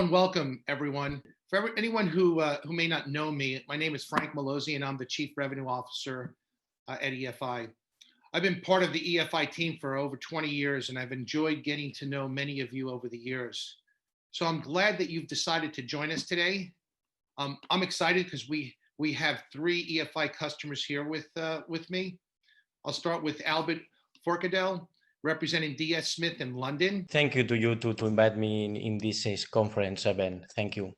and welcome everyone. For anyone who may not know me, my name is Frank Mallozzi, and I'm the Chief Revenue Officer at EFI. I've been part of the EFI team for over 20 years, and I've enjoyed getting to know many of you over the years. So I'm glad that you've decided to join us today. I'm excited because we have three EFI customers here with me. I'll start with Albert Forcadell, representing DS Smith in London. Thank you to you to invite me in this conference event. Thank you.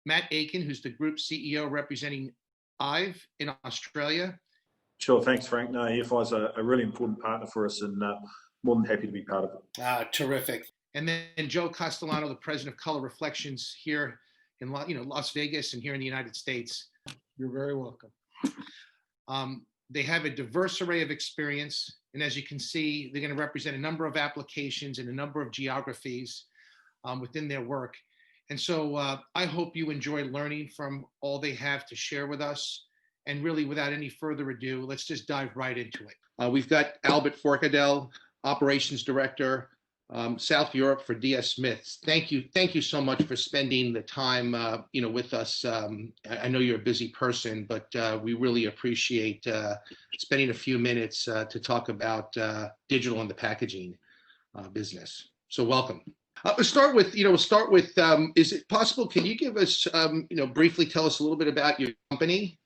Matt Aiken, who's the Group CEO representing IVE in Australia. Sure, thanks, Frank. No, EFI is a really important partner for us, and more than happy to be part of it. Terrific. And then Joe Castellano, the president of Color Reflections here in Las Vegas and here in the United States. You're very welcome. They have a diverse array of experience, and as you can see, they're going to represent a number of applications and a number of geographies within their work. And so I hope you enjoy learning from all they have to share with us. And really, without any further ado, let's just dive right into it. We've got Albert Forcadell, Operations Director, South Europe for DS Smith. Thank you so much for spending the time, with us. I know you're a busy person, but we really appreciate spending a few minutes to talk about digital and the packaging business. So welcome. We'll start with, is it possible? Can you give us, briefly tell us a little bit about your company?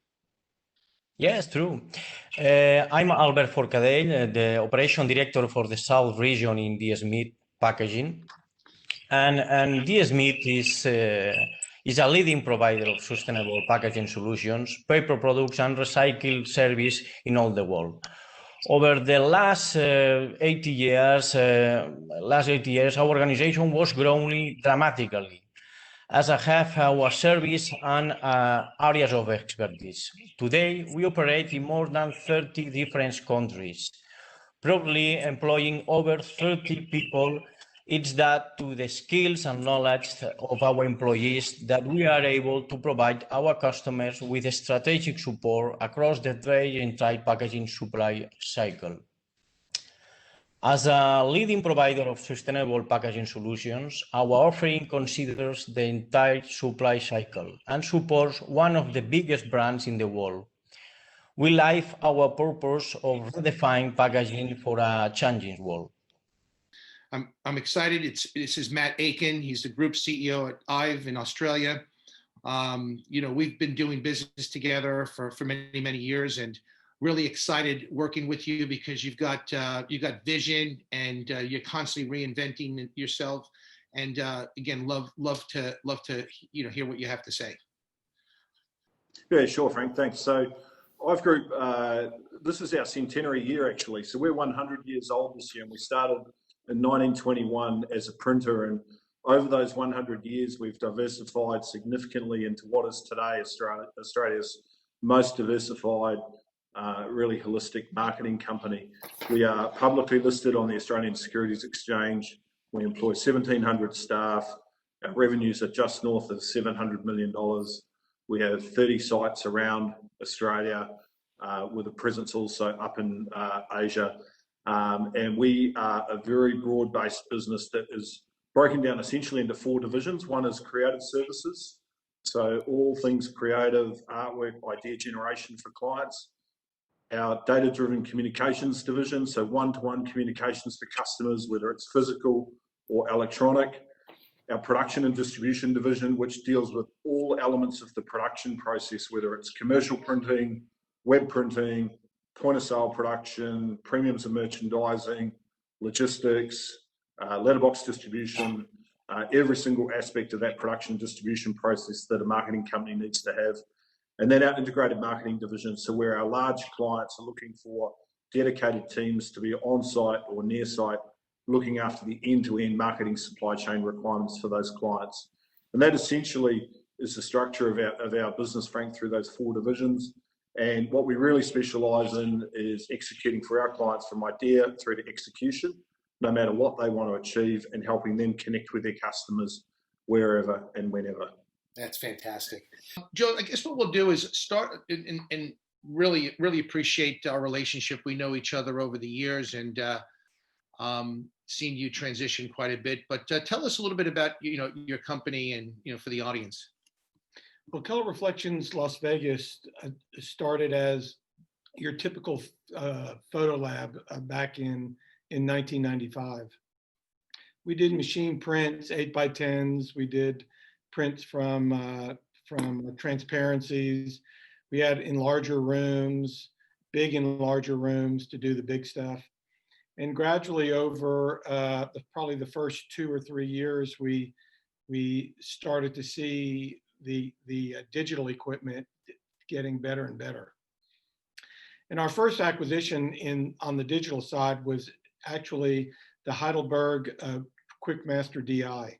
Yes, true. I'm Albert Forcadell, the Operation Director for the South region in DS Smith Packaging. And DS Smith is a leading provider of sustainable packaging solutions, paper products, and recycled service in all the world. Over the last 80 years, our organization was growing dramatically, as I have our service and areas of expertise. Today, we operate in more than 30 different countries, probably employing over 30 people. It's that to the skills and knowledge of our employees that we are able to provide our customers with a strategic support across the entire packaging supply cycle. As a leading provider of sustainable packaging solutions, our offering considers the entire supply cycle and supports one of the biggest brands in the world. We live our purpose of redefining packaging for a changing world. I'm excited. This is Matt Aiken. He's the Group CEO at IVE in Australia. We've been doing business together for many, many years, and really excited working with you because you've got vision and you're constantly reinventing yourself. And again, love to hear what you have to say. Yeah, sure, Frank. Thanks. So, IVE Group, this is our centenary year actually. So we're 100 years old this year, and we started in 1921 as a printer. And over those 100 years, we've diversified significantly into what is today Australia's most diversified, really holistic marketing company. We are publicly listed on the Australian Securities Exchange. We employ 1,700 staff. Our revenues are just north of $700 million. We have 30 sites around Australia, with a presence also up in Asia. And we are a very broad-based business that is broken down essentially into 4 divisions. One is creative services. So all things creative, artwork, idea generation for clients. Our data-driven communications division, so one-to-one communications for customers, whether it's physical or electronic. Our production and distribution division, which deals with all elements of the production process, whether it's commercial printing, web printing, point-of-sale production, premiums and merchandising, logistics, letterbox distribution, every single aspect of that production and distribution process that a marketing company needs to have. And then our integrated marketing division, so where our large clients are looking for dedicated teams to be on-site or near-site, looking after the end-to-end marketing supply chain requirements for those clients. And that essentially is the structure of our business, Frank, through those 4 divisions. And what we really specialise in is executing for our clients from idea through to execution, no matter what they want to achieve, and helping them connect with their customers wherever and whenever. That's fantastic. Joe, I guess what we'll do is start and really appreciate our relationship. We know each other over the years, and seen you transition quite a bit, but tell us a little bit about, your company and, for the audience. Well, Color Reflections Las Vegas started as your typical photo lab back in 1995. We did machine prints, 8x10s. We did prints from transparencies. We had in larger rooms, big and larger rooms to do the big stuff. And gradually over probably the first 2 or 3 years, we started to see the digital equipment getting better and better. And our first acquisition on the digital side was actually the Heidelberg Quickmaster DI.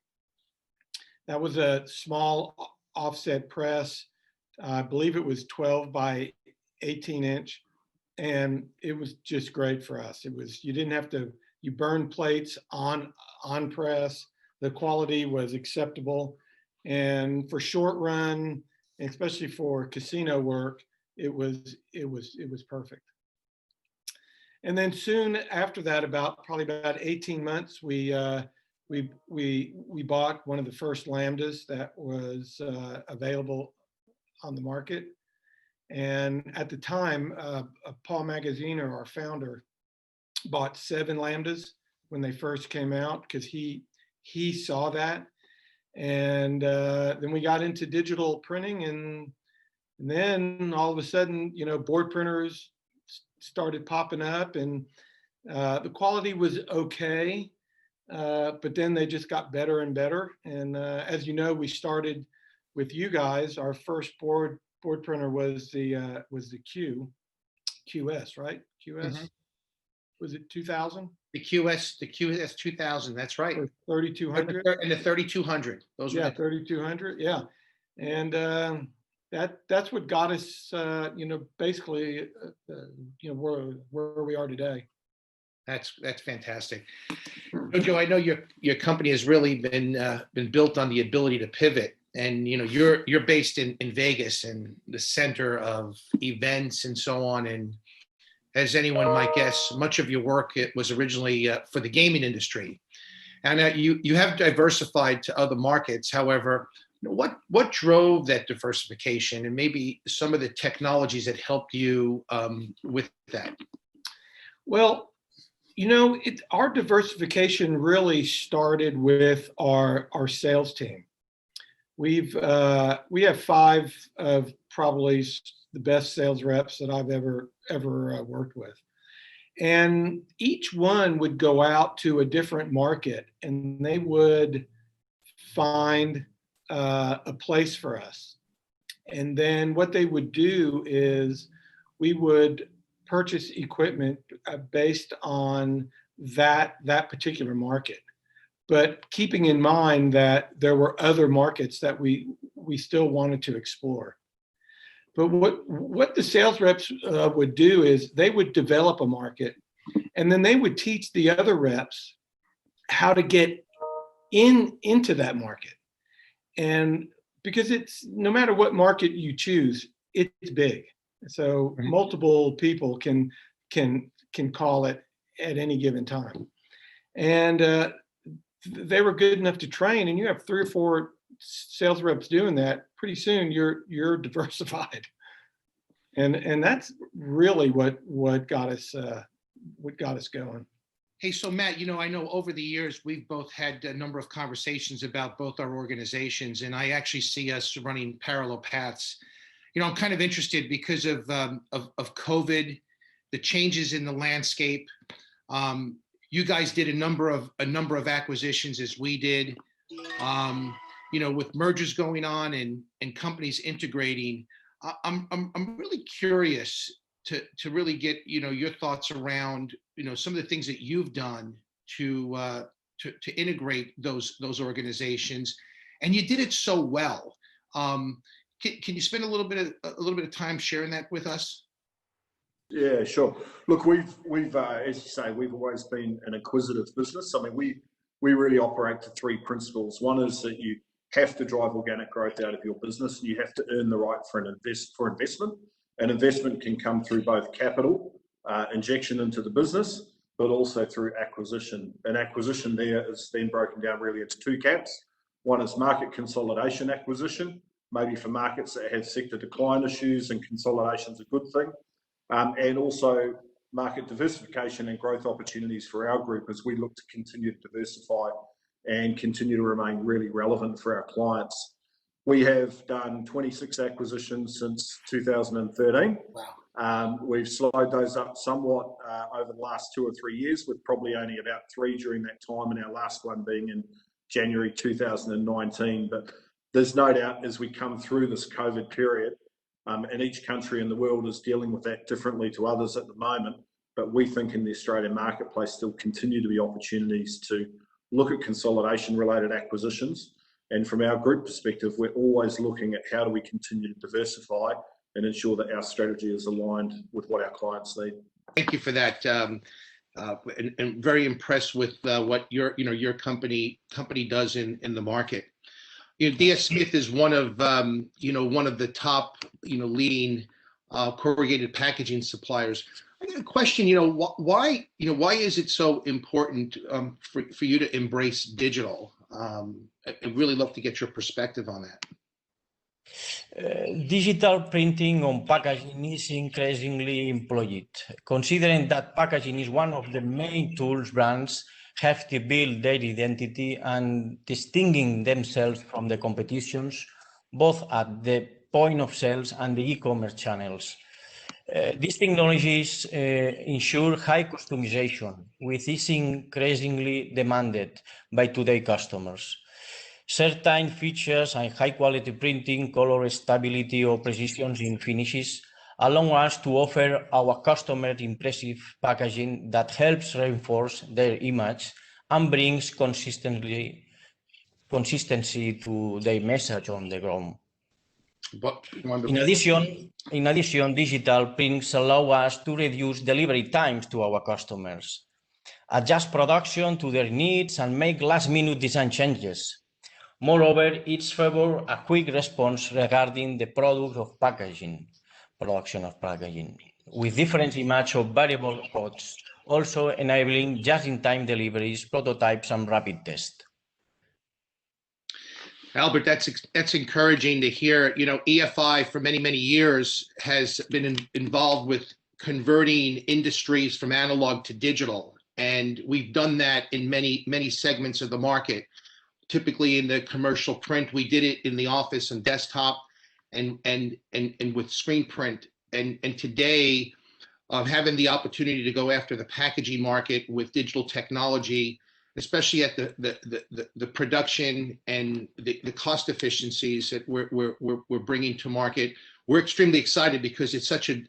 That was a small offset press. I believe it was 12 by 18 inch. And it was just great for us. You didn't have to, you burned plates on press. The quality was acceptable. And for short run, especially for casino work, it was perfect. And then soon after that, probably about 18 months, we bought one of the first Lambdas that was available on the market. And at the time, Paul Magazzino, our founder, bought 7 Lambdas when they first came out because he saw that. And then we got into digital printing, and then all of a sudden, board printers started popping up, and the quality was okay, but then they just got better and better. And as you know, we started with you guys. Our first board printer was the QS, right? QS. Mm-hmm. Was it 2000? The QS 2000. That's right. 3200 and the 3200. Those were 3200. Yeah, and that's what got us, basically, where we are today. That's fantastic. Joe, I know your company has really been built on the ability to pivot, and you're based in Vegas, and the center of events and so on. And as anyone might guess, much of your work was originally for the gaming industry, and you have diversified to other markets. However, what drove that diversification, and maybe some of the technologies that helped you with that? Well, our diversification really started with our sales team. We have 5 of probably the best sales reps that I've ever worked with, and each one would go out to a different market, and they would find a place for us. And then what they would do is we would purchase equipment based on that particular market, but keeping in mind that there were other markets that we still wanted to explore. But what the sales reps would do is they would develop a market, and then they would teach the other reps how to get into that market. And because it's, no matter what market you choose, it's big. So multiple people can call it at any given time. And they were good enough to train, and you have 3 or 4 sales reps doing that, pretty soon you're diversified. And that's really what got us going. Hey, so Matt, I know over the years we've both had a number of conversations about both our organizations, and I actually see us running parallel paths. I'm kind of interested because of COVID, the changes in the landscape. You guys did a number of acquisitions, as we did. With mergers going on and companies integrating. I'm really curious to really get your thoughts around some of the things that you've done to integrate those organizations, and you did it so well. Can you spend a little bit of time sharing that with us? Yeah, sure. Look, we've as you say, we've always been an acquisitive business. I mean, we really operate to 3 principles. One is that you have to drive organic growth out of your business, and you have to earn the right for investment. And investment can come through both capital injection into the business, but also through acquisition. And acquisition there is then broken down really into two camps. One is market consolidation acquisition, maybe for markets that have sector decline issues, and consolidation is a good thing. And also market diversification and growth opportunities for our group as we look to continue to diversify and continue to remain really relevant for our clients. We have done 26 acquisitions since 2013. Wow. We've slowed those up somewhat over the last 2 or 3 years, with probably only about 3 during that time, and our last one being in January 2019. But there's no doubt as we come through this COVID period, and each country in the world is dealing with that differently to others at the moment, but we think in the Australian marketplace still continue to be opportunities to look at consolidation-related acquisitions. And from our group perspective, we're always looking at how do we continue to diversify and ensure that our strategy is aligned with what our clients need. Thank you for that. And very impressed with what your company does in the market. DS Smith is one of the top leading corrugated packaging suppliers. I got a question. Why is it so important for you to embrace digital? I'd really love to get your perspective on that. Digital printing on packaging is increasingly employed, considering that packaging is one of the main tools brands have to build their identity and distinguishing themselves from the competitions, both at the point of sales and the e-commerce channels. These technologies ensure high customization, which is increasingly demanded by today's customers. Certain features and high-quality printing, color stability or precision in finishes allow us to offer our customers impressive packaging that helps reinforce their image and brings consistency to their message on the ground. In addition, digital prints allow us to reduce delivery times to our customers, adjust production to their needs, and make last-minute design changes. Moreover, it favors a quick response regarding the production of packaging, with different images of variable codes, also enabling just-in-time deliveries, prototypes, and rapid tests. Albert, that's encouraging to hear. EFI for many years has been involved with converting industries from analog to digital, and we've done that in many segments of the market. Typically in the commercial print, we did it in the office and desktop, and with screen print. And today, having the opportunity to go after the packaging market with digital technology, especially at the production and the cost efficiencies that we're bringing to market, we're extremely excited because it's such a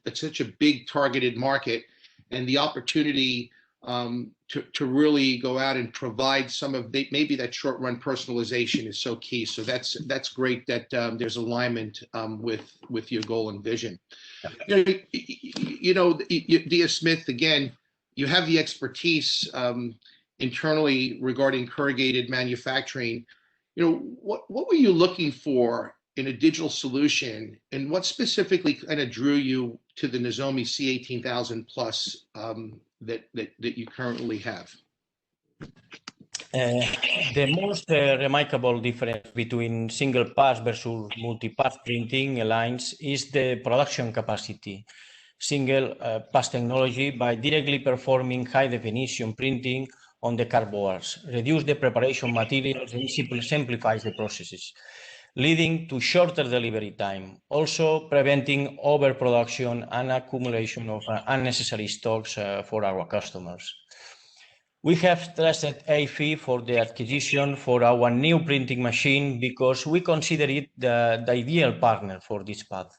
big targeted market, and the opportunity to really go out and provide some of maybe that short run personalization is so key. So that's great that there's alignment with your goal and vision. DS Smith, again, you have the expertise internally regarding corrugated manufacturing. What were you looking for in a digital solution, and what specifically kind of drew you to the Nozomi C18000 Plus that you currently have? The most remarkable difference between single pass versus multi-pass printing lines is the production capacity. Single pass technology, by directly performing high definition printing on the cardboards, reduce the preparation materials and simplifies the processes, leading to shorter delivery time, also preventing overproduction and accumulation of unnecessary stocks for our customers. We have trusted AFI for the acquisition for our new printing machine because we consider it the ideal partner for this path,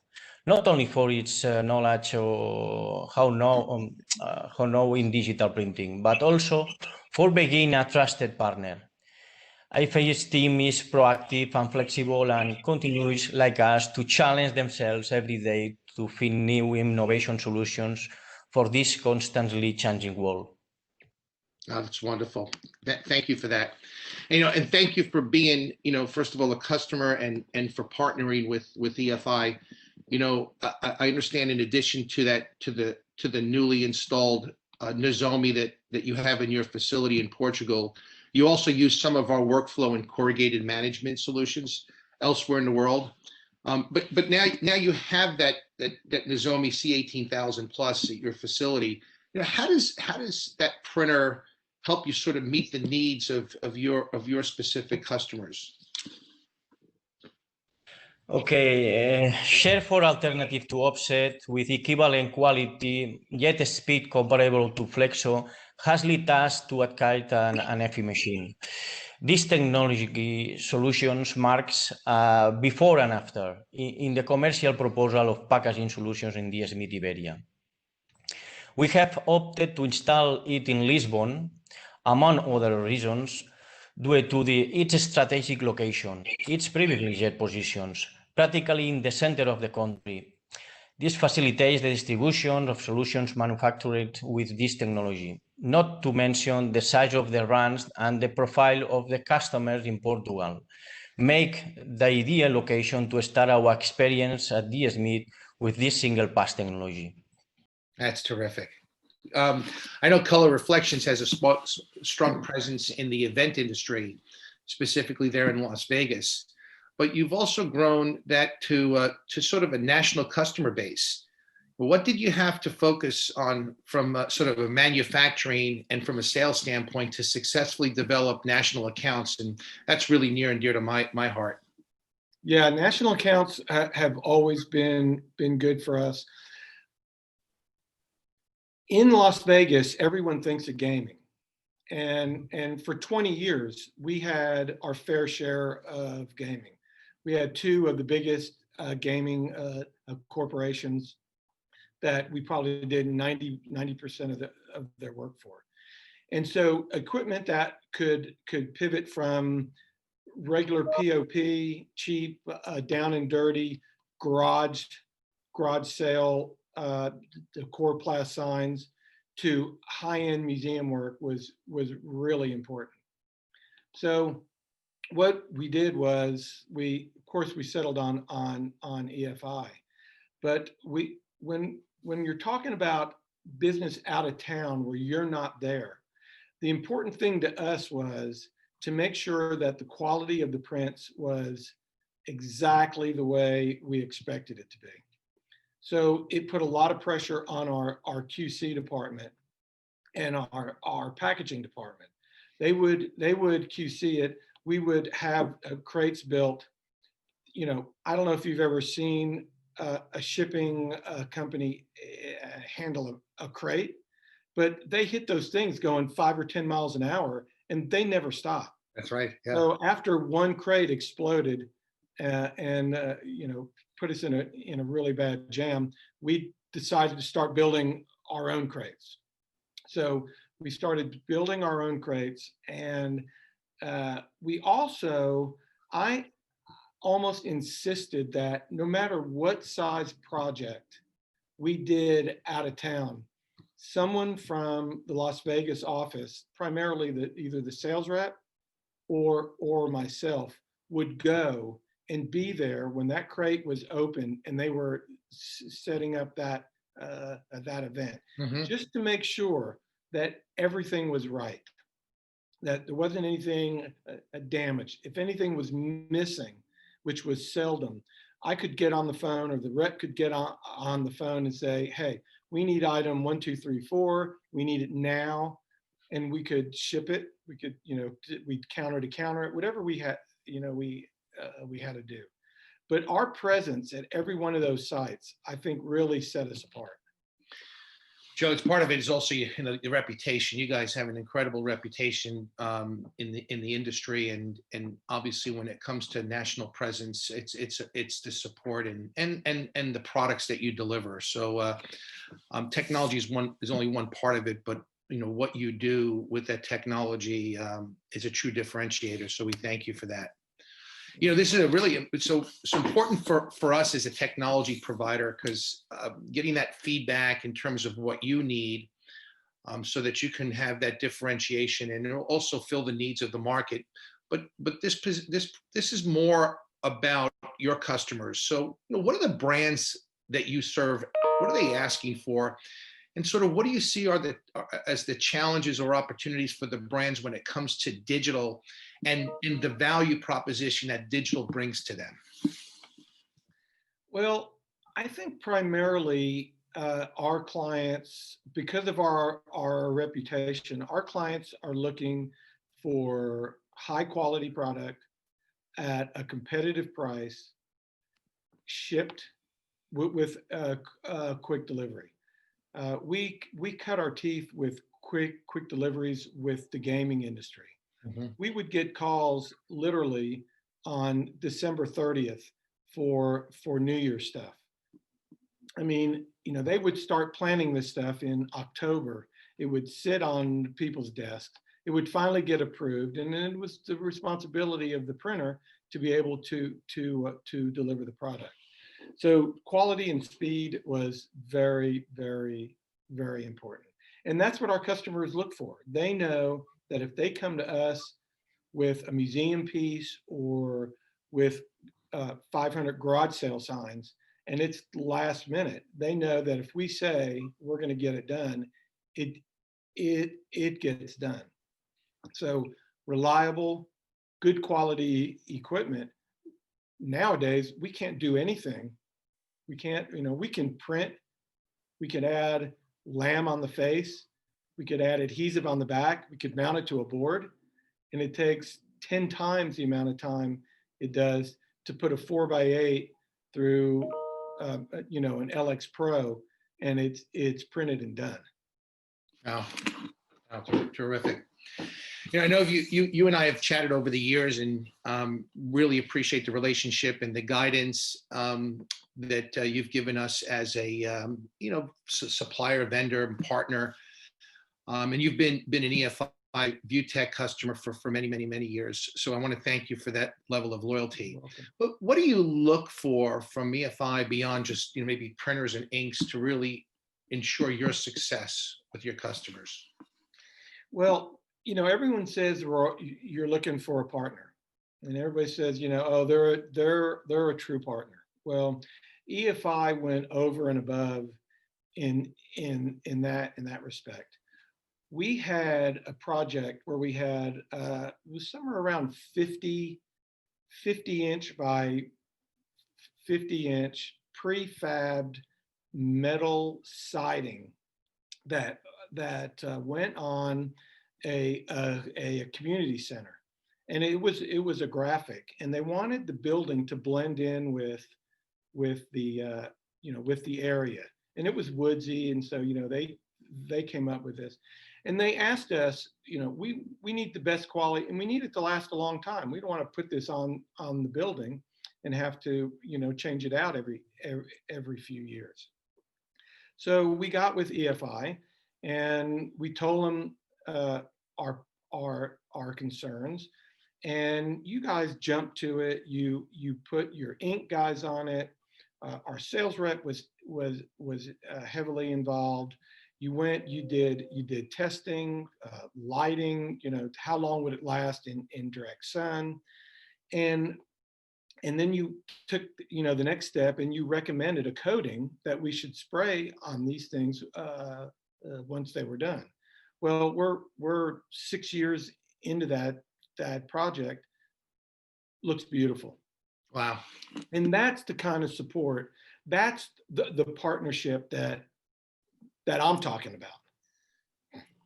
not only for its knowledge or how know in digital printing, but also for being a trusted partner. AFI's team is proactive and flexible and continues, like us, to challenge themselves every day to find new innovation solutions for this constantly changing world. Oh, that's wonderful. Thank you for that. And thank you for being, first of all, a customer and for partnering with EFI. I understand in addition to that, to the newly installed Nozomi that you have in your facility in Portugal, you also use some of our workflow and corrugated management solutions elsewhere in the world. But now you have that Nozomi C18000 Plus at your facility. How does that printer help you sort of meet the needs of your specific customers? Okay, share for alternative to offset with equivalent quality, yet a speed comparable to Flexo, has led us to adquire an EFI machine. This technology solutions marks before and after in the commercial proposal of packaging solutions in the SMIT Iberia. We have opted to install it in Lisbon, among other reasons, due to its strategic location, its privileged positions, practically in the center of the country. This facilitates the distribution of solutions manufactured with this technology, not to mention the size of the runs and the profile of the customers in Portugal, make the ideal location to start our experience at the SMIT with this single pass technology. That's terrific. I know Color Reflections has a strong presence in the event industry, specifically there in Las Vegas, but you've also grown that to sort of a national customer base. What did you have to focus on from sort of a manufacturing and from a sales standpoint to successfully develop national accounts? And that's really near and dear to my heart. Yeah, national accounts have always been good for us. In Las Vegas, everyone thinks of gaming. And for 20 years, we had our fair share of gaming. We had two of the biggest gaming corporations that we probably did 90% of their work for. And so equipment that could pivot from regular POP, cheap, down and dirty, garage sale, the core class signs, to high-end museum work was really important. So what we did was of course we settled on EFI, but when you're talking about business out of town where you're not there, the important thing to us was to make sure that the quality of the prints was exactly the way we expected it to be. So it put a lot of pressure on our QC department and our packaging department. They would QC it. We would have crates built. I don't know if you've ever seen a shipping company handle a crate, but they hit those things going 5 or 10 miles an hour, and they never stop. That's right. Yeah. So after one crate exploded and put us in a really bad jam, we decided to start building our own crates. So we started building our own crates, and I almost insisted that no matter what size project we did out of town, someone from the Las Vegas office, primarily either the sales rep or myself, would go and be there when that crate was open and they were setting up that event, just to make sure that everything was right, that there wasn't anything damaged. If anything was missing, which was seldom, I could get on the phone, or the rep could get on the phone and say, "Hey, we need item 1, 2, 3, 4. We need it now," and we could ship it. We could, we'd counter to counter it, whatever we had, we had to do. But our presence at every one of those sites, I think, really set us apart. Joe, it's part of it is also the reputation. You guys have an incredible reputation in the industry, and obviously when it comes to national presence, it's the support and the products that you deliver. So technology is only one part of it, but what you do with that technology is a true differentiator. So we thank you for that. This is so important for us as a technology provider, because getting that feedback in terms of what you need, so that you can have that differentiation and it'll also fill the needs of the market. But this is more about your customers. So what are the brands that you serve? What are they asking for? And sort of what do you see as the challenges or opportunities for the brands when it comes to digital and the value proposition that digital brings to them? Well, I think primarily our clients, because of our reputation, our clients are looking for high quality product at a competitive price, shipped with quick delivery. We cut our teeth with quick deliveries with the gaming industry. Mm-hmm. We would get calls literally on December 30th for New Year's stuff. I mean, you know, they would start planning this stuff in October. It would sit on people's desks. It would finally get approved, and then it was the responsibility of the printer to be able to deliver the product. So quality and speed was very, very, very important. And that's what our customers look for. They know that if they come to us with a museum piece or with 500 garage sale signs, and it's last minute, they know that if we say we're going to get it done, it gets done. So reliable, good quality equipment. Nowadays, we can't do anything. We can't, you know, we can print, we could add lamb on the face, we could add adhesive on the back, we could mount it to a board, and it takes 10 times the amount of time it does to put a 4x8 through, you know, an LX Pro, and it's printed and done. Wow, terrific. You know, I know you and I have chatted over the years, and really appreciate the relationship and the guidance that you've given us as a you know, supplier, vendor, and partner. And you've been an EFI ViewTech customer for many years. So I want to thank you for that level of loyalty. But what do you look for from EFI beyond just, you know, maybe printers and inks to really ensure your success with your customers? Well, you know, everyone says you're looking for a partner, and everybody says, you know, oh, they're a true partner. Well, EFI went over and above in that respect. We had a project where we had it was somewhere around 50 inch by 50 inch prefabbed metal siding that went on a community center, and it was a graphic, and they wanted the building to blend in with the you know, with the area, and it was woodsy, and so, you know, they came up with this, and they asked us, you know, we need the best quality, and we need it to last a long time. We don't want to put this on the building and have to, you know, change it out every few years. So we got with EFI, and we told them our concerns, and you guys jumped to it. You put your ink guys on it. Our sales rep was heavily involved. You went, you did testing, lighting, you know, how long would it last in direct sun, and then you took, you know, the next step, and you recommended a coating that we should spray on these things once they were done. Well, we're 6 years into that project. Looks beautiful. Wow. And that's the kind of support, that's the partnership that I'm talking about.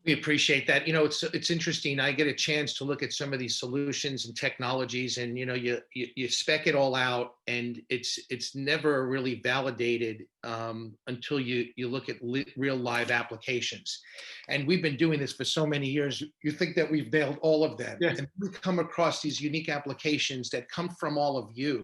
We appreciate that. You know, it's interesting. I get a chance to look at some of these solutions and technologies, and, you know, you spec it all out, and it's never really validated until you look at real live applications. And we've been doing this for so many years. You think that we've nailed all of them, Yes. and we come across these unique applications that come from all of you.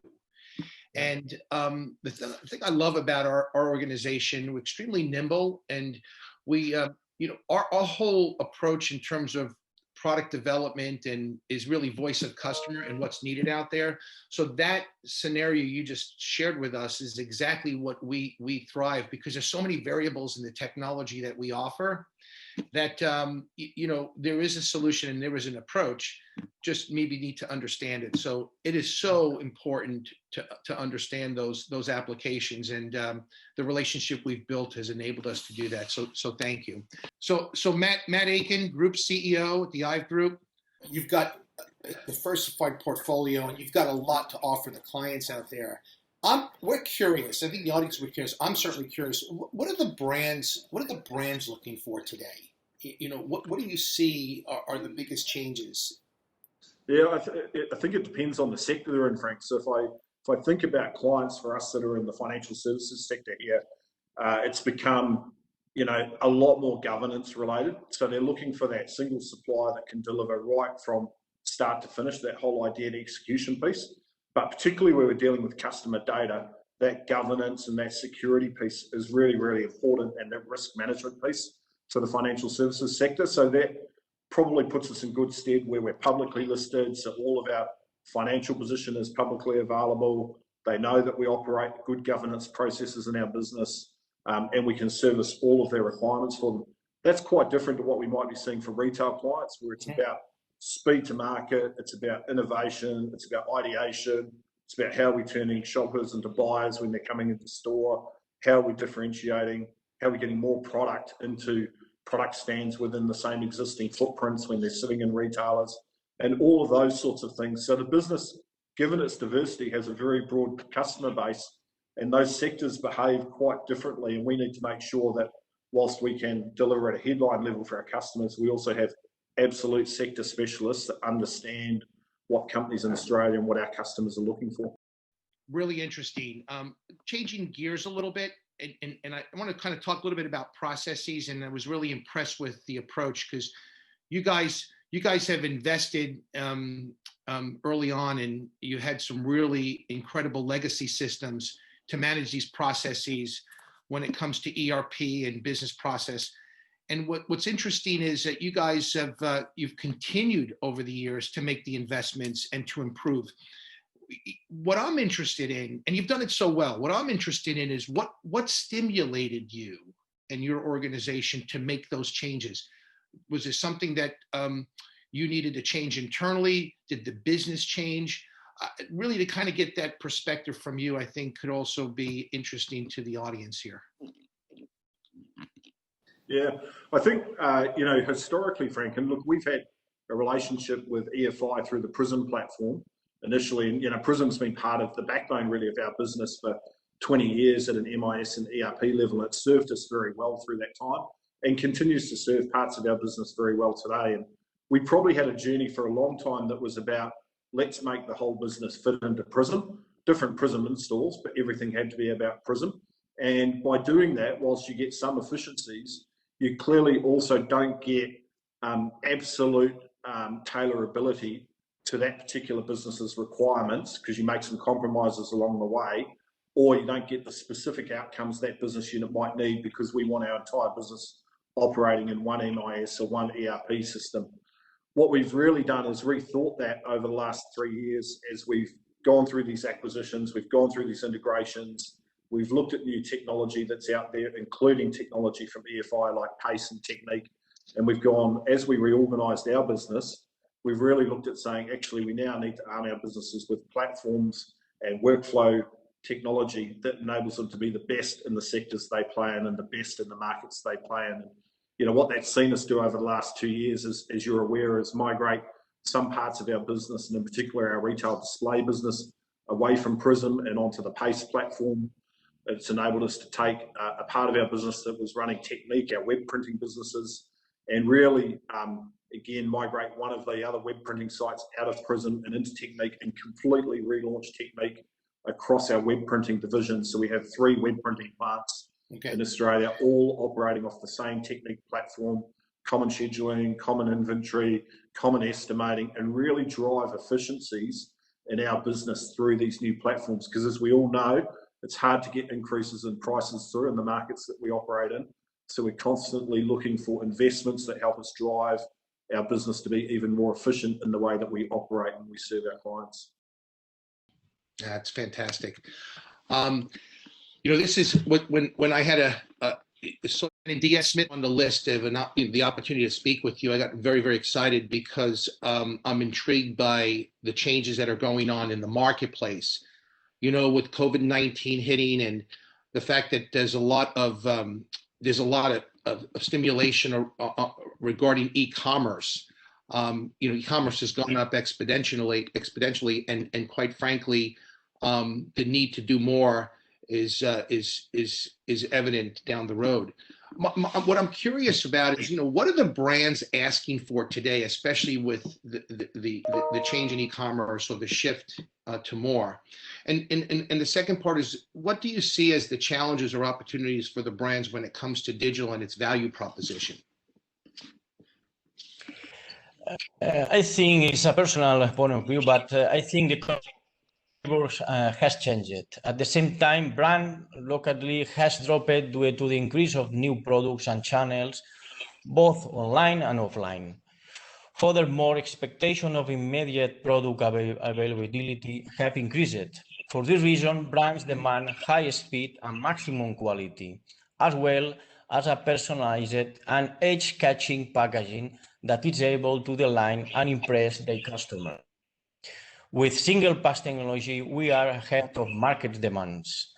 And the thing I love about our organization, we're extremely nimble, and we you know, our whole approach in terms of product development and is really voice of customer and what's needed out there. So that scenario you just shared with us is exactly what we thrive, because there's so many variables in the technology that we offer. that, there is a solution and there is an approach, just maybe need to understand it. So it is so important to understand those applications, and the relationship we've built has enabled us to do that. So thank you. So Matt Aiken, Group CEO at the IVE Group, you've got a diversified portfolio and you've got a lot to offer the clients out there. We're curious. I think the audience will be curious. I'm certainly curious. What are the brands looking for today? What do you see are the biggest changes? Yeah, I think it depends on the sector they're in, Frank. So if I think about clients for us that are in the financial services sector here, it's become a lot more governance related. So they're looking for that single supplier that can deliver right from start to finish, that whole idea and execution piece. But particularly where we're dealing with customer data, that governance and that security piece is really, really important, and that risk management piece for the financial services sector. So that probably puts us in good stead where we're publicly listed. So all of our financial position is publicly available. They know that we operate good governance processes in our business, and we can service all of their requirements for them. That's quite different to what we might be seeing for retail clients, where it's about speed to market, it's about innovation, it's about ideation, it's about how we're turning shoppers into buyers when they're coming into store, how we're differentiating, how we're getting more product into product stands within the same existing footprints when they're sitting in retailers, and all of those sorts of things. So the business, given its diversity, has a very broad customer base, and those sectors behave quite differently, and we need to make sure that whilst we can deliver at a headline level for our customers, we also have absolute sector specialists that understand what companies in Australia and what our customers are looking for. Really interesting. Changing gears a little bit, and I want to kind of talk a little bit about processes, and I was really impressed with the approach, because you guys have invested early on, and you had some really incredible legacy systems to manage these processes when it comes to ERP and business process. And what's interesting is that you guys you've continued over the years to make the investments and to improve. What I'm interested in, and you've done it so well, what I'm interested in is what stimulated you and your organization to make those changes? Was it something that you needed to change internally? Did the business change? Really, to kind of get that perspective from you, I think could also be interesting to the audience here. Yeah, I think, historically, Frank, and look, we've had a relationship with EFI through the Prism platform initially, and, Prism's been part of the backbone really of our business for 20 years at an MIS and ERP level. It's served us very well through that time and continues to serve parts of our business very well today. And we probably had a journey for a long time that was about, let's make the whole business fit into Prism, different Prism installs, but everything had to be about Prism. And by doing that, whilst you get some efficiencies, you clearly also don't get absolute tailorability to that particular business's requirements, because you make some compromises along the way, or you don't get the specific outcomes that business unit might need, because we want our entire business operating in one MIS or one ERP system. What we've really done is rethought that over the last 3 years as we've gone through these acquisitions, we've gone through these integrations. We've looked at new technology that's out there, including technology from EFI like Pace and Technique. And we've gone, as we reorganised our business, we've really looked at saying, actually, we now need to arm our businesses with platforms and workflow technology that enables them to be the best in the sectors they play in and the best in the markets they play in. And, what that's seen us do over the last 2 years, as you're aware, is migrate some parts of our business, and in particular our retail display business, away from Prism and onto the Pace platform. It's enabled us to take a part of our business that was running Technique, our web printing businesses, and really, again, migrate one of the other web printing sites out of Prism and into Technique, and completely relaunch Technique across our web printing division. So we have 3 web printing plants in Australia, all operating off the same Technique platform, common scheduling, common inventory, common estimating, and really drive efficiencies in our business through these new platforms. Because as we all know, it's hard to get increases in prices through in the markets that we operate in. So we're constantly looking for investments that help us drive our business to be even more efficient in the way that we operate and we serve our clients. That's fantastic. This is when I had So DS Smith on the list of the opportunity to speak with you. I got very, very excited because I'm intrigued by the changes that are going on in the marketplace. You know, with COVID-19 hitting and the fact that there's a lot of stimulation regarding e-commerce. You know, e-commerce has gone up exponentially, and quite frankly, the need to do more is evident down the road. What I'm curious about is, you know, what are the brands asking for today, especially with the change in e-commerce or the shift to more? And the second part is, what do you see as the challenges or opportunities for the brands when it comes to digital and its value proposition? I think it's a personal point of view, but I think the has changed. At the same time, brand locally has dropped due to the increase of new products and channels, both online and offline. Furthermore, expectation of immediate product availability have increased. For this reason, brands demand high speed and maximum quality, as well as a personalized and edge-catching packaging that is able to delight and impress their customer. With single pass technology, we are ahead of market demands,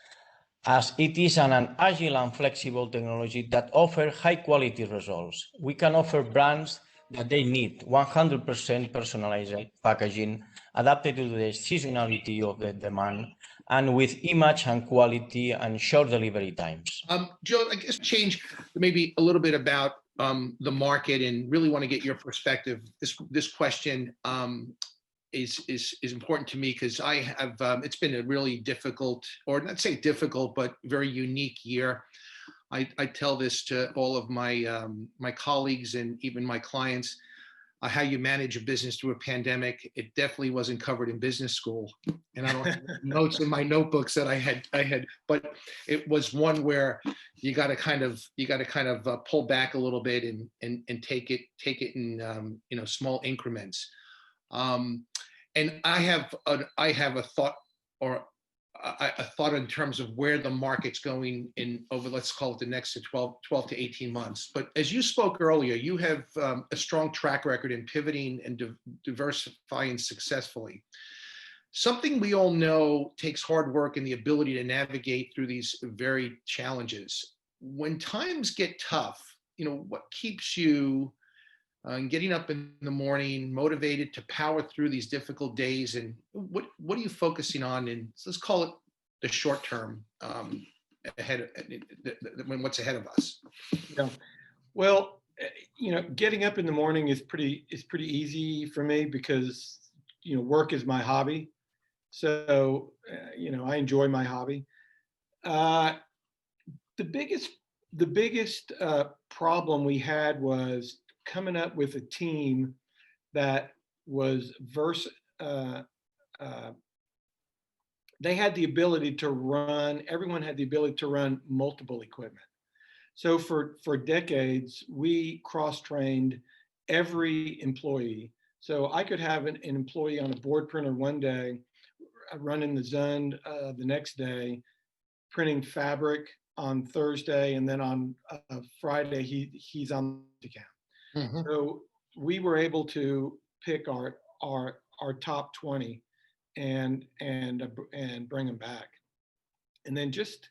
as it is an agile and flexible technology that offers high-quality results. We can offer brands that they need 100% personalized packaging adapted to the seasonality of the demand and with image and quality and short delivery times. Joe, I guess change maybe a little bit about the market and really want to get your perspective. This question is important to me because I have it's been a really difficult, or not say difficult, but very unique year. I tell this to all of my my colleagues and even my clients. How you manage a business through a pandemic, it definitely wasn't covered in business school, and I don't have notes in my notebooks that I had, but it was one where you got to kind of pull back a little bit and take it in you know, small increments. And I have a thought, or a thought in terms of where the market's going in over, let's call it the next 12 to 18 months. But as you spoke earlier, you have a strong track record in pivoting and diversifying successfully. Something we all know takes hard work and the ability to navigate through these very challenges. When times get tough, you know, what keeps you getting up in the morning, motivated to power through these difficult days, and what are you focusing on? And let's call it the short term ahead, what's ahead of us. Yeah. Well, you know, getting up in the morning is pretty easy for me because, you know, work is my hobby. So, you know, I enjoy my hobby. The biggest problem we had was coming up with a team that was they had the ability to run, everyone had the ability to run multiple equipment. So for decades, we cross-trained every employee. So I could have an employee on a board printer one day, running the Zund the next day, printing fabric on Thursday, and then on Friday, he's on the account. Mm-hmm. So we were able to pick our top 20 and bring them back, and then just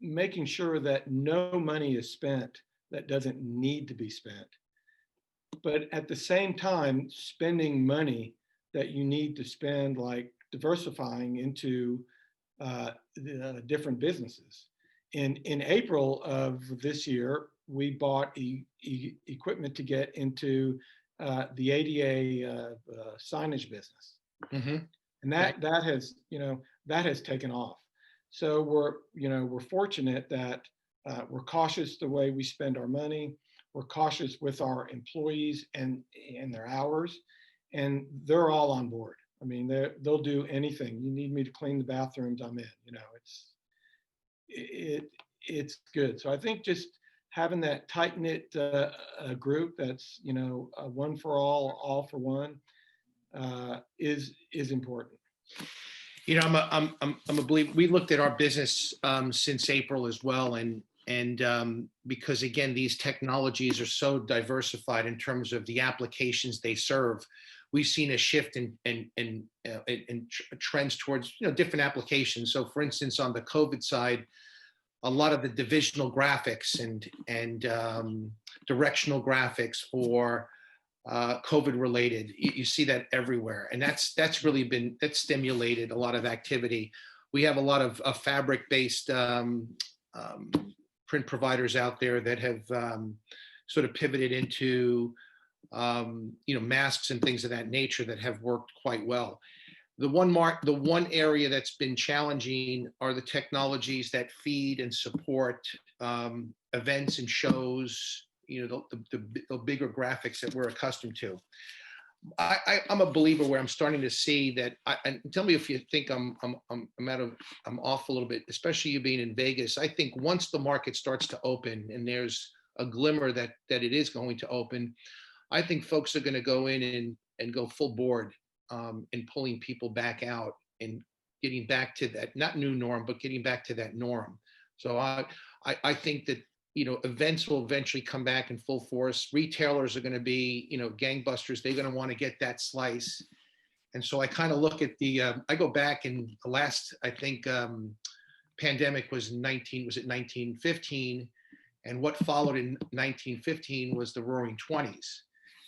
making sure that no money is spent that doesn't need to be spent, but at the same time spending money that you need to spend, like diversifying into different businesses. In April of this year, we bought equipment to get into the ADA signage business, mm-hmm. And that has, you know, that has taken off. So we're fortunate that we're cautious the way we spend our money. We're cautious with our employees and their hours, and they're all on board. I mean, they'll do anything. You need me to clean the bathrooms, I'm in. You know, it's good. So I think just having that tight-knit group that's, you know, one for all for one, is important. You know, I'm a believer. We looked at our business since April as well, and because again, these technologies are so diversified in terms of the applications they serve, we've seen a shift in trends towards different applications. So, for instance, on the COVID side, a lot of the divisional graphics and directional graphics for COVID related. You see that everywhere, and that's really stimulated a lot of activity. We have a lot of fabric based print providers out there that have sort of pivoted into masks and things of that nature that have worked quite well. The one area that's been challenging are the technologies that feed and support events and shows, the bigger graphics that we're accustomed to. I'm a believer where I'm starting to see that. And tell me if you think I'm off a little bit, especially you being in Vegas. I think once the market starts to open and there's a glimmer that it is going to open, I think folks are going to go in and go full board in pulling people back out and getting back to that, not new norm, but getting back to that norm. So I think that events will eventually come back in full force. Retailers are going to be, gangbusters. They're going to want to get that slice. And so I kind of look at I go back, and the last, I think, pandemic was 1915. And what followed in 1915 was the Roaring 20s.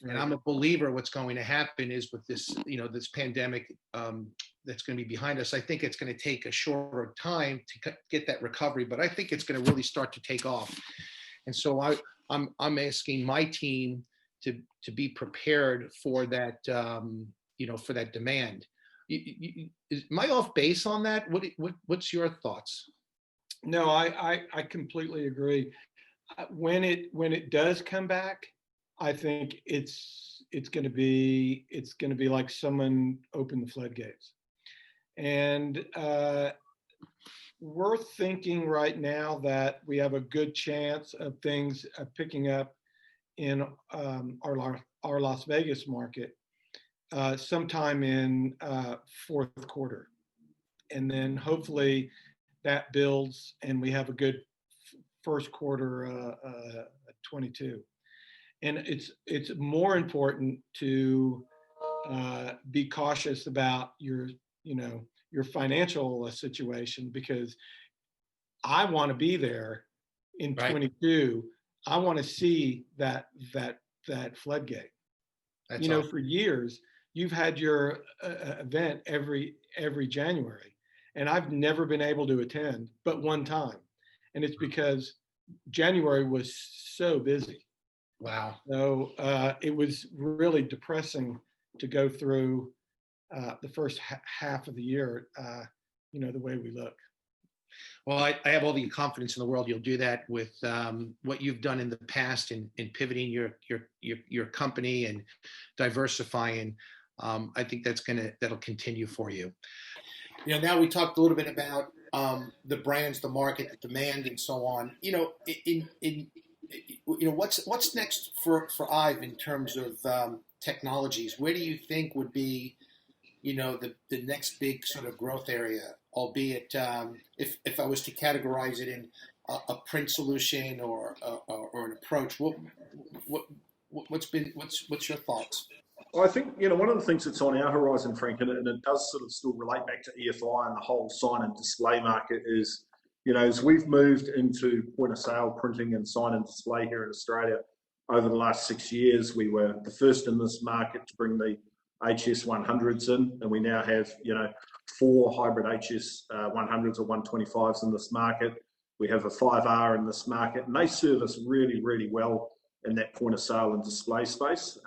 Right. And I'm a believer what's going to happen is with this, this pandemic that's going to be behind us. I think it's going to take a shorter time to get that recovery, but I think it's going to really start to take off. And so I'm asking my team to be prepared for that, for that demand. Am I off base on that? What's your thoughts? No, I completely agree. When it does come back, I think it's going to be like someone opened the floodgates. And we're thinking right now that we have a good chance of things picking up in our Las Vegas market sometime in fourth quarter. And then hopefully that builds and we have a good first quarter 22. And it's more important to be cautious about your financial situation, because I want to be there in 22. I want to see that floodgate. That's awesome. For years you've had your event every January, and I've never been able to attend but one time, and it's because January was so busy. Wow. So it was really depressing to go through the first half of the year, the way we look. Well, I have all the confidence in the world you'll do that with what you've done in the past in pivoting your company and diversifying. I think that'll continue for you. Now we talked a little bit about the brands, the market, the demand, and so on. What's next for IVE in terms of technologies? Where do you think would be, the next big sort of growth area? Albeit, if I was to categorize it in a print solution or an approach, what's your thoughts? Well, I think one of the things that's on our horizon, Frank, and it does sort of still relate back to EFI and the whole sign and display market is. As we've moved into point of sale printing and sign and display here in Australia over the last 6 years, we were the first in this market to bring the HS 100s in, and we now have 4 hybrid HS 100s or 125s in this market. We have a 5R in this market, and they serve us really, really well in that point of sale and display space.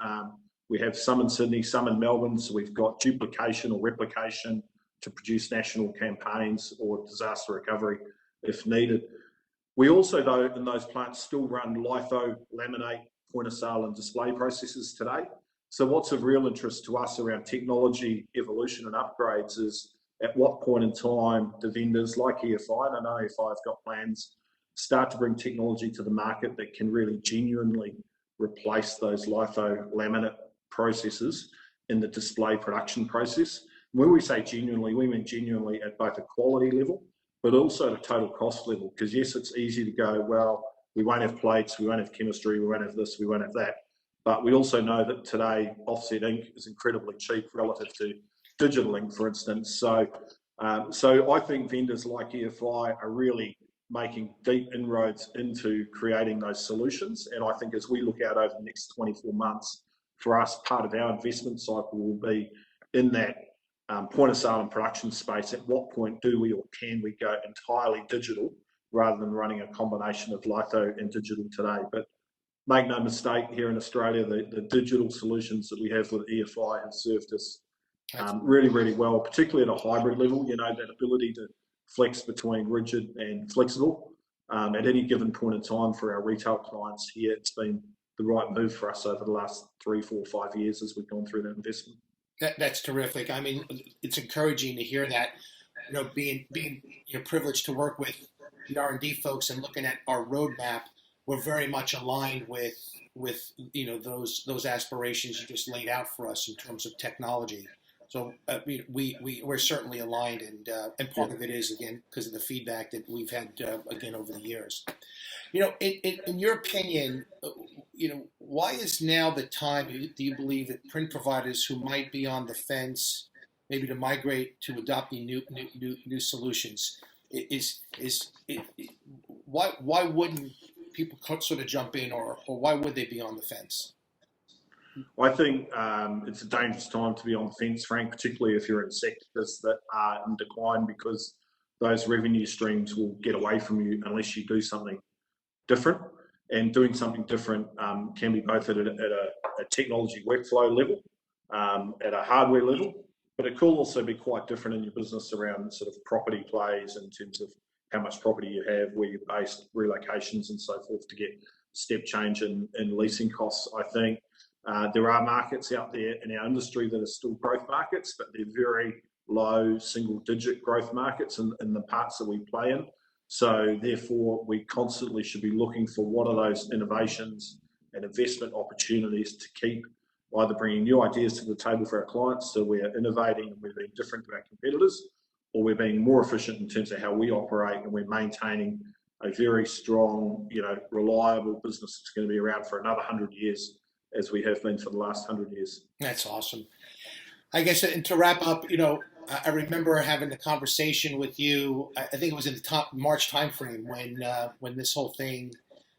We have some in Sydney, some in Melbourne, so we've got duplication or replication to produce national campaigns or disaster recovery if needed. We also, though, in those plants still run litho, laminate, point of sale and display processes today. So what's of real interest to us around technology evolution and upgrades is at what point in time do vendors like EFI, and I know EFI have got plans, start to bring technology to the market that can really genuinely replace those litho laminate processes in the display production process. When we say genuinely, we mean genuinely at both a quality level, but also at a total cost level. Because yes, it's easy to go, well, we won't have plates, we won't have chemistry, we won't have this, we won't have that. But we also know that today offset ink is incredibly cheap relative to digital ink, for instance. So I think vendors like EFI are really making deep inroads into creating those solutions. And I think as we look out over the next 24 months, for us, part of our investment cycle will be in that point of sale and production space. At what point do we or can we go entirely digital rather than running a combination of litho and digital today? But make no mistake, here in Australia, the digital solutions that we have with EFI have served us really, really well, particularly at a hybrid level. You know, that ability to flex between rigid and flexible at any given point in time for our retail clients here. It's been the right move for us over the last 3, 4, 5 years as we've gone through that investment. That's terrific. I mean, it's encouraging to hear that. You know, being privileged to work with the R&D folks and looking at our roadmap, we're very much aligned with those aspirations you just laid out for us in terms of technology. So we're certainly aligned, and part of it is again because of the feedback that we've had again over the years. You know, in your opinion, why is now the time? Do you believe that print providers who might be on the fence, maybe to migrate to adopting new solutions, why wouldn't people sort of jump in, or why would they be on the fence? I think it's a dangerous time to be on the fence, Frank, particularly if you're in sectors that are in decline, because those revenue streams will get away from you unless you do something different. And doing something different can be both at a technology workflow level, at a hardware level, but it could also be quite different in your business around sort of property plays in terms of how much property you have, where you're based, relocations and so forth to get step change in leasing costs. I think there are markets out there in our industry that are still growth markets, but they're very low single-digit growth markets in the parts that we play in. So therefore, we constantly should be looking for what are those innovations and investment opportunities to keep either bringing new ideas to the table for our clients, so we're innovating and we're being different to our competitors, or we're being more efficient in terms of how we operate and we're maintaining a very strong, reliable business that's going to be around for another 100 years, as we have been for the last 100 years. That's awesome. I guess, and to wrap up, I remember having the conversation with you. I think it was in the March timeframe when this whole thing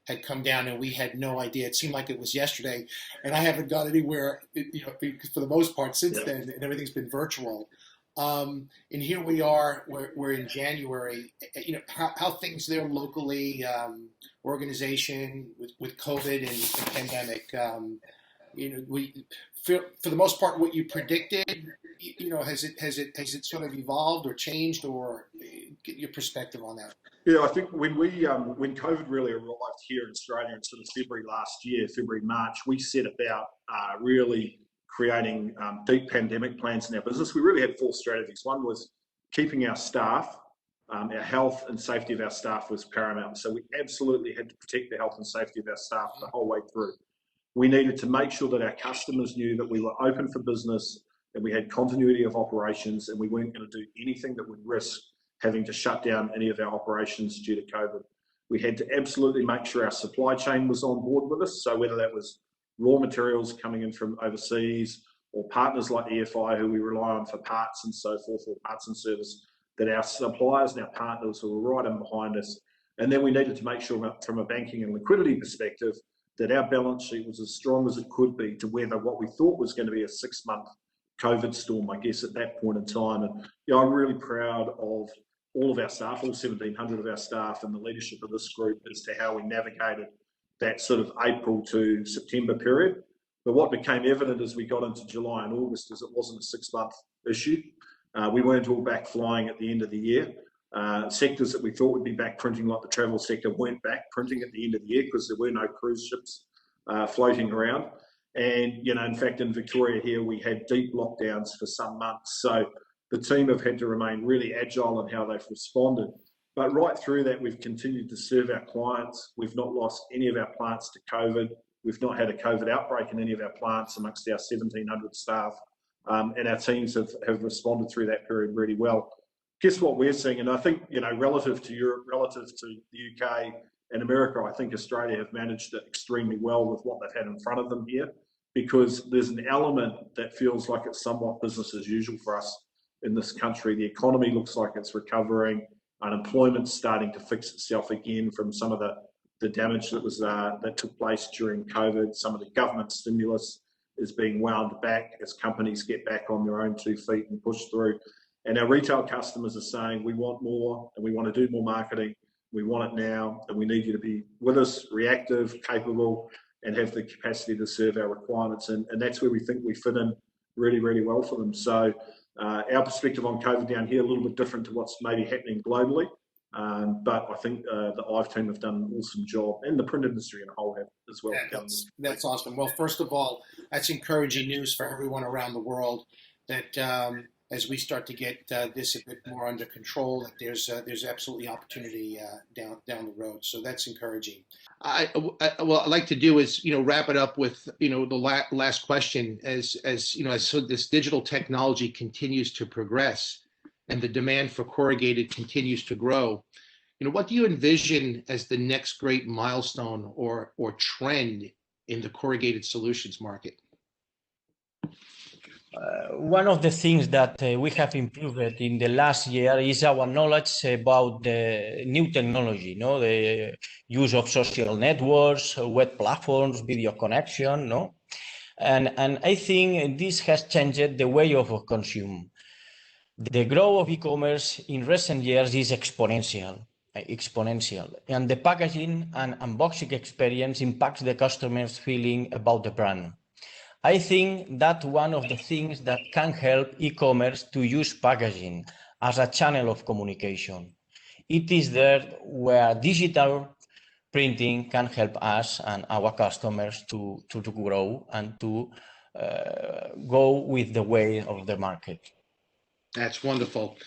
had come down, and we had no idea. It seemed like it was yesterday, and I haven't gone anywhere, for the most part since then, and everything's been virtual. And here we are. We're in January. How things there locally, organization with COVID and the pandemic. For the most part, what you predicted, has it sort of evolved or changed, or get your perspective on that? Yeah, I think when COVID really arrived here in Australia in sort of February, March, we set about really creating deep pandemic plans in our business. We really had 4 strategies. One was keeping our staff. Our health and safety of our staff was paramount. So we absolutely had to protect the health and safety of our staff the whole way through. We needed to make sure that our customers knew that we were open for business, that we had continuity of operations, and we weren't going to do anything that would risk having to shut down any of our operations due to COVID. We had to absolutely make sure our supply chain was on board with us. So whether that was raw materials coming in from overseas, or partners like EFI who we rely on for parts and so forth, or parts and service, that our suppliers and our partners were right in behind us. And then we needed to make sure from a banking and liquidity perspective that our balance sheet was as strong as it could be to weather what we thought was going to be a 6-month COVID storm, I guess, at that point in time. And I'm really proud of all of our staff, all 1,700 of our staff, and the leadership of this group as to how we navigated that sort of April to September period. But what became evident as we got into July and August is it wasn't a 6-month issue. We weren't all back flying at the end of the year. Sectors that we thought would be back printing, like the travel sector, weren't back printing at the end of the year because there were no cruise ships floating around. And, in fact, in Victoria here, we had deep lockdowns for some months. So the team have had to remain really agile in how they've responded. But right through that, we've continued to serve our clients. We've not lost any of our plants to COVID. We've not had a COVID outbreak in any of our plants amongst our 1,700 staff. and our teams have responded through that period really well. Guess what we're seeing, and I think, relative to Europe, relative to the UK and America, I think Australia have managed it extremely well with what they've had in front of them here, because there's an element that feels like it's somewhat business as usual for us in this country. The economy looks like it's recovering. Unemployment's starting to fix itself again from some of the damage that took place during COVID. Some of the government stimulus is being wound back as companies get back on their own 2 feet and push through. And our retail customers are saying, we want more and we want to do more marketing. We want it now, and we need you to be with us, reactive, capable, and have the capacity to serve our requirements. And that's where we think we fit in really, really well for them. So our perspective on COVID down here, a little bit different to what's maybe happening globally. But I think the IVE team have done an awesome job, and the print industry in a whole have as well. Yeah, that's awesome. Well, first of all, that's encouraging news for everyone around the world that as we start to get this a bit more under control, that there's absolutely opportunity down the road. So that's encouraging. What I'd like to do is wrap it up with the last question. As so this digital technology continues to progress, and the demand for corrugated continues to grow, what do you envision as the next great milestone or trend in the corrugated solutions market? One of the things that we have improved in the last year is our knowledge about the new technology, the use of social networks, web platforms, video connection, and I think this has changed the way of consume. The growth of e-commerce in recent years is exponential, and the packaging and unboxing experience impacts the customer's feeling about the brand. I think that one of the things that can help e-commerce to use packaging as a channel of communication. It is there where digital printing can help us and our customers to grow and to go with the way of the market. That's wonderful.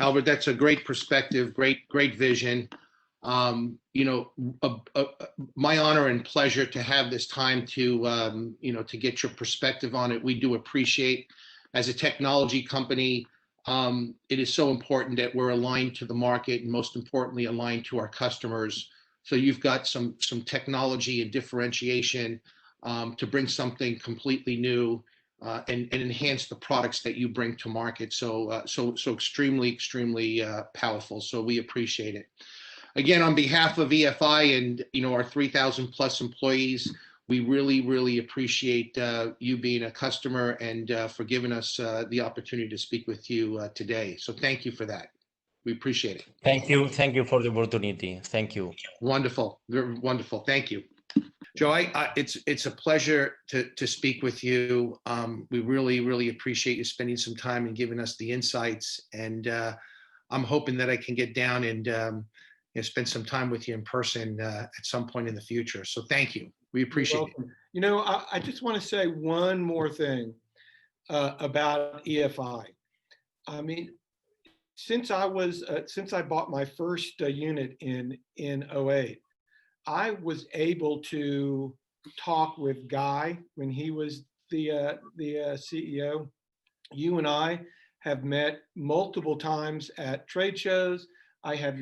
Albert, that's a great perspective, great vision. My honor and pleasure to have this time to get your perspective on it. We do appreciate, as a technology company, it is so important that we're aligned to the market, and most importantly, aligned to our customers. So you've got some technology and differentiation to bring something completely new and enhance the products that you bring to market. So extremely powerful. So we appreciate it. Again, on behalf of EFI and our 3,000 plus employees, we really appreciate you being a customer and for giving us the opportunity to speak with you today. So thank you for that. We appreciate it. Thank you for the opportunity. Thank you. Wonderful, wonderful. Thank you, Joe. It's a pleasure to speak with you. We really appreciate you spending some time and giving us the insights. And I'm hoping that I can get down and spend some time with you in person at some point in the future. So thank you. We appreciate it. I just want to say one more thing about EFI. I mean, since I bought my first unit in 2008, I was able to talk with Guy when he was the CEO. You and I have met multiple times at trade shows. I've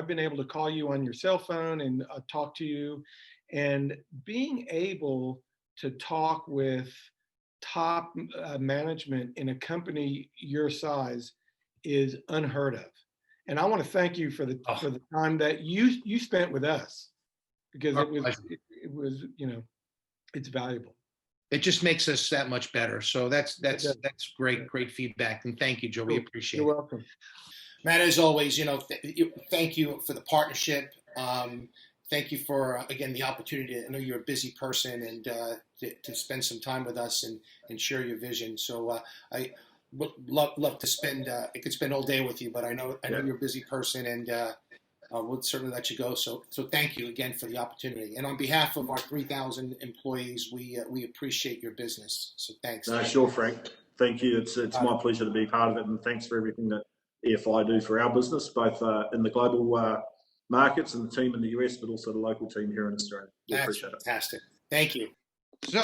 been able to call you on your cell phone and talk to you, and being able to talk with top management in a company your size is unheard of. And I want to thank you for the time that you spent with us, because it was it's valuable. It just makes us that much better. So that's great feedback, and thank you, Joe. We appreciate it. You're welcome. Matt, as always, thank you for the partnership. Thank you for, again, the opportunity. I know you're a busy person, and to spend some time with us and share your vision. So I would love to spend, I could spend all day with you, but I know you're a busy person, and we'll certainly let you go. So thank you again for the opportunity. And on behalf of our 3,000 employees, we appreciate your business. So thanks. No, sure, Frank. Thank you. It's my pleasure to be part of it, and thanks for everything that EFI do for our business, both in the global markets and the team in the US, but also the local team here in Australia. That's fantastic. Thank you.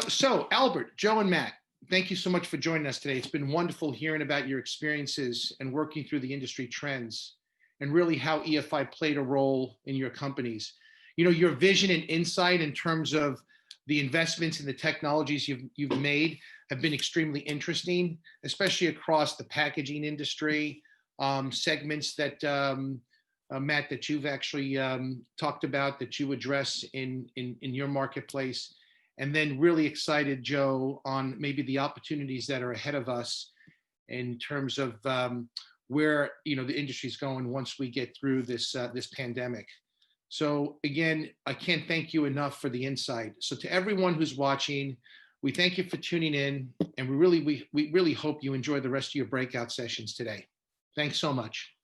So Albert, Joe, and Matt, thank you so much for joining us today. It's been wonderful hearing about your experiences and working through the industry trends and really how EFI played a role in your companies. You know, your vision and insight in terms of the investments and the technologies you've made have been extremely interesting, especially across the packaging industry, segments that, Matt, that you've actually talked about, that you address in your marketplace. And then really excited, Joe, on maybe the opportunities that are ahead of us in terms of where, you know, the industry is going once we get through this pandemic. So again, I can't thank you enough for the insight. So to everyone who's watching, we thank you for tuning in, and we really hope you enjoy the rest of your breakout sessions today. Thanks so much.